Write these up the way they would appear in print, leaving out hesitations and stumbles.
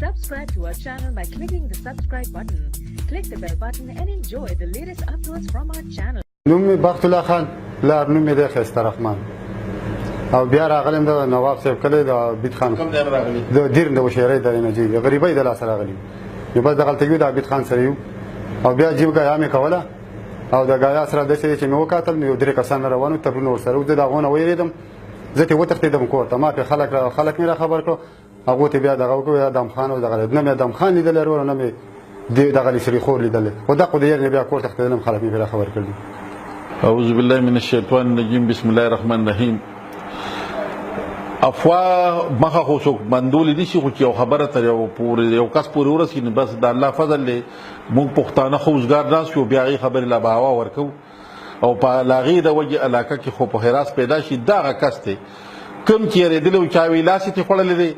Subscribe to our channel by clicking the subscribe button. Click the bell button and enjoy the latest uploads from our channel. نوم بخت الله خان لا نوم دې خسته رحمان او بیا راغلم د نواب صاحب کله د بیت خان کوم ځای راغلی د دیر د وشيري د انرژي غریبۍ د لاس راغلی یو بس د غلطیو د بیت خان سره یو او بیا جیب غیا مې کوله او د غیا سره د چې مې وکاتل نو درې کسان روانو تبرنور سره د داغونه ویریدم زه ته وتښتیدم کور ته ما په خلک مې را خبر کړ هغه ته بیا دغه کو ادم خان او دغه نه مې ادم خان لیدل ورو نه مې دغه لشري خور لیدل خو دغه د یې بیا کور تختیدم خلک مې خبر کړل. اعوذ بالله من الشیطان الرجیم بسم الله الرحمن الرحیم. افوا مخه خو څوک مندول دي چې خو یو خبره تر یو پورې یو کس پورې ورسېږي بس د الله فضل دی موږ پښتانه خو اوسګار ناس یو بیا غي خبرې لا باوا ورکو او په لاغې د وجه علاقه کې خو په حراس پیدا شي دغه کس ته کم چې ریدلو چاوي لاسې ته خړلې دي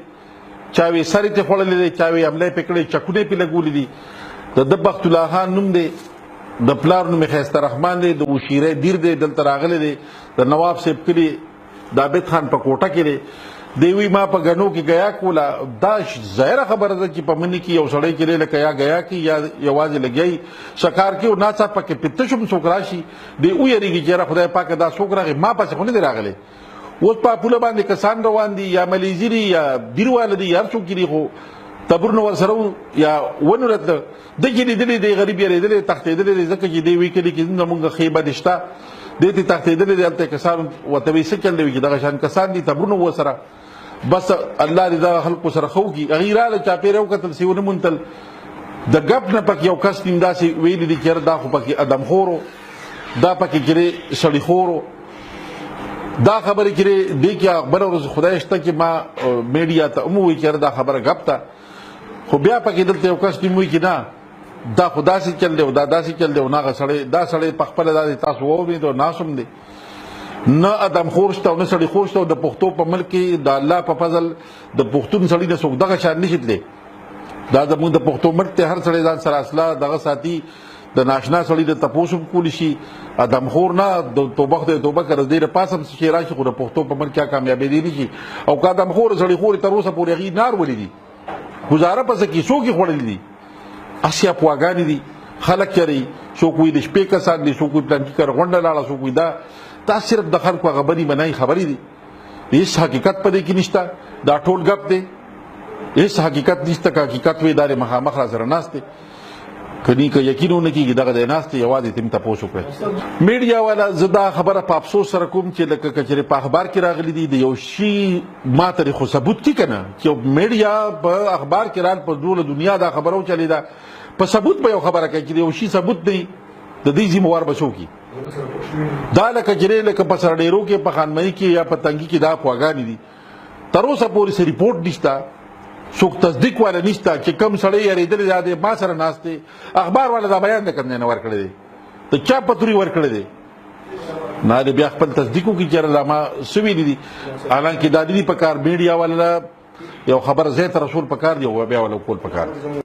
چاوي سری ته خړلې دي چاوي عمله پکړې چکونه په لګولې دي د بخت الله خان نوم دی د پلار نوم خیسته رحمان دی د وشیره دیر دی دلته راغلی دی د نواب صاحب کلی د عابد خان په کوټه کې دی دوی ما په غنو کې گیا کولا دا ظاهره خبره ده چې په منی کې یو سړی کې لکه یا گیا کې یا یوازې لګي شکار کې او ناڅه پکې پته شم څوک راشي دی او یریږي چې خدای پاک دا څوک راغی ما پاسه خو نه دی راغلی اوس په پوله باندې کسان روان دي یا ملیزری یا بیروال دي یا څوک دی خو تبرن ور سره یا ونورت د کې دې د غریب یې دې تختې دې ځکه چې دی وی کې کې زمونږ خیبه دشتا دې ته تختې دې دلته کسان وتوي سکل دی دغه شان کسان دي تبرن ور سره بس الله دې دا خلکو سره خوږي غیراله چا پیرو کتل سیونه مونتل د غپ نه پک یو کس تینداسي ویل دي چې دا خو پکې ادم خورو دا پکې کړي سړی خورو دا خبره کړي دې کې اخبار ورځ خدای شته چې ما میډیا ته عمومي کړه دا خبره غپ ته خو بیا پکې دلته یو کس نیموي کې نه دا خدا سي چل دی دا داسي چل دی او نه سړی دا سړی په خپل د تاسو وو دي ناسم دي نه ادم خورشته او نه سړی خورشته د پښتو په ملک کې د الله په فضل د پښتون سړی نه څوک دغه شان نشي دی دا زموږ د پښتو ملک ته هر سړی ځان سره اصله دغه ساتي د ناشنا سړی د تپوسو کولی شي ادم خور نه د توبه کړه ډیره پاسم شي راشي خو د پښتو په ملک کې کامیابی دي نشي او که ادم خور سړی خور تر اوسه پورې غي نار ولې دي گزاره پس کی سو کی خړلې دي اسیا پواګانی دي خلک چری سو کوئی د شپې کسان دي سو کوئی پلان کې کار غونډه لاله سو کوئی دا صرف د خلکو غبري بنای خبرې دي هیڅ حقیقت پدې کې نشته دا ټول غپ دي هیڅ حقیقت نشته که حقیقت وې دار مخامخ را سره ناشته کني که یقینونه کیږي دغه د ناشته یوازې تم تاسو کړئ میډیا والا زدا خبره په افسوس سره کوم چې لکه کچره په اخبار کې راغلي دي د یو شی ما تاریخ ثبوت کی کنه چې میډیا په اخبار کې رال په ټول دنیا دا خبرو چلی دا په ثبوت به یو خبره کوي چې یو شی ثبوت دی د دې ذمہوار بچو کی دا لکه جره لکه په سرډیرو کې په خانمۍ کې یا په تنګي کې دا پواګانی دي تر اوسه پورې سه ریپورت نشته څوک تصدیق والا نشته چې کم سړی یریدل زیاده ما سره ناشته اخبار والا دا بیان نه کړنه ورکړی دی ته چا پتوري ورکړی دی نه بیا خپل تصدیقو کې چیرې ما سوي دي حالانکه دا دې په کار میډیا والا یو خبر زه ته رسول پکار دی او بیا ولا کول پکار